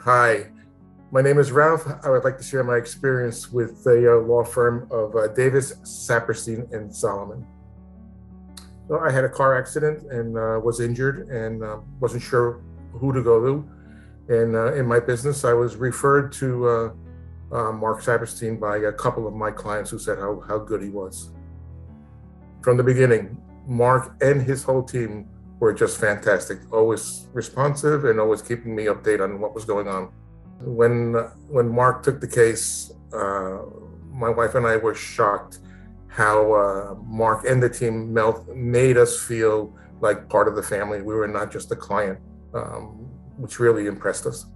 Hi, my name is Ralph. I would like to share my experience with the law firm of Davis, Saperstein and Salomon. So I had a car accident and was injured and wasn't sure who to go to. And in my business, I was referred to Mark Saperstein by a couple of my clients who said how good he was. From the beginning, Mark and his whole team were just fantastic, always responsive and always keeping me updated on what was going on. When Mark took the case, my wife and I were shocked how Mark and the team made us feel like part of the family. We were not just a client, which really impressed us.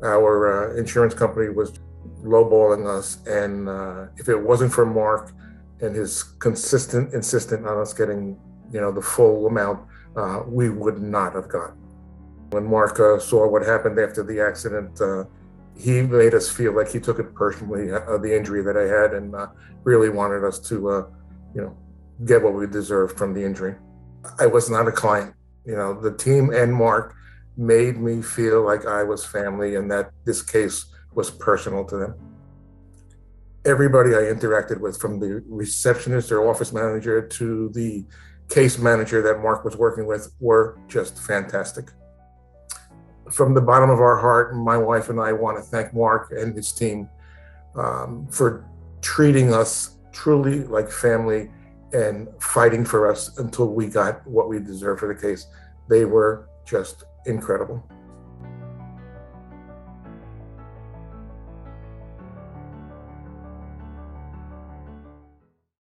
Our insurance company was lowballing us, and if it wasn't for Mark and his consistent insistence on us getting, the full amount, we would not have got. When Mark saw what happened after the accident, he made us feel like he took it personally, the injury that I had, and really wanted us to, get what we deserved from the injury. I was not a client. The team and Mark made me feel like I was family and that this case was personal to them. Everybody I interacted with, from the receptionist or office manager to the case manager that Mark was working with, were just fantastic. From the bottom of our heart, my wife and I want to thank Mark and his team for treating us truly like family and fighting for us until we got what we deserved for the case. They were just incredible.